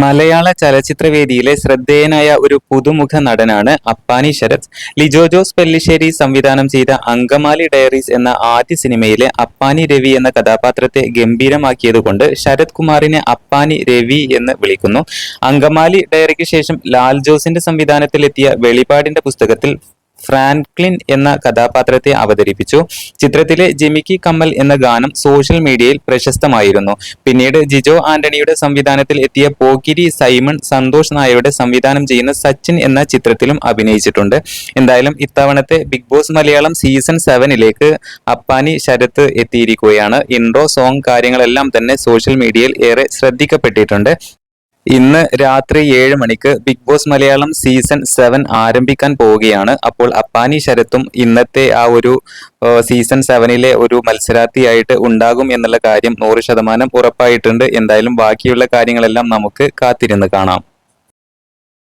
മലയാള ചലച്ചിത്രവേദിയിലെ ശ്രദ്ധേയനായ ഒരു പുതുമുഖ നടനാണ് അപ്പാനി ശരത്. ലിജോ ജോസ് പെല്ലിശ്ശേരി സംവിധാനം ചെയ്ത അങ്കമാലി ഡയറീസ് എന്ന ആദ്യ സിനിമയിലെ അപ്പാനി രവി എന്ന കഥാപാത്രത്തെ ഗംഭീരമാക്കിയതുകൊണ്ട് ശരത് കുമാറിനെ അപ്പാനി രവി എന്ന് വിളിക്കുന്നു. അങ്കമാലി ഡയറിക്ക് ശേഷം ലാൽ ജോസിന്റെ സംവിധാനത്തിലെത്തിയ വെളിപാടിന്റെ പുസ്തകത്തിൽ ഫ്രാൻക്ലിൻ എന്ന കഥാപാത്രത്തെ അവതരിപ്പിച്ചു. ചിത്രത്തിലെ ജിമിക്കി കമ്മൽ എന്ന ഗാനം സോഷ്യൽ മീഡിയയിൽ പ്രശസ്തമായിരുന്നു. പിന്നീട് ജിജോ ആന്റണിയുടെ സംവിധാനത്തിൽ എത്തിയ പോക്കിരി സൈമൺ സന്തോഷ് നായരുടെ സംവിധാനം ചെയ്യുന്ന സച്ചിൻ എന്ന ചിത്രത്തിലും അഭിനയിച്ചിട്ടുണ്ട്. എന്തായാലും ഇത്തവണത്തെ Bigg Boss Malayalam season 7 Appani Sharath എത്തിയിരിക്കുകയാണ്. ഇൻട്രോ സോങ് കാര്യങ്ങളെല്ലാം തന്നെ സോഷ്യൽ മീഡിയയിൽ ഏറെ ശ്രദ്ധിക്കപ്പെട്ടിട്ടുണ്ട്. ഇന്ന് രാത്രി 7 മണിക്ക് ബിഗ് ബോസ് മലയാളം സീസൺ 7 ആരംഭിക്കാൻ പോവുകയാണ്. അപ്പോൾ അപ്പാനി ശരത്തും ഇന്നത്തെ ആ ഒരു സീസൺ 7 ഒരു മത്സരാർത്ഥിയായിട്ട് ഉണ്ടാകും എന്നുള്ള കാര്യം 100% ഉറപ്പായിട്ടുണ്ട്. എന്തായാലും ബാക്കിയുള്ള കാര്യങ്ങളെല്ലാം നമുക്ക് കാത്തിരുന്ന് കാണാം.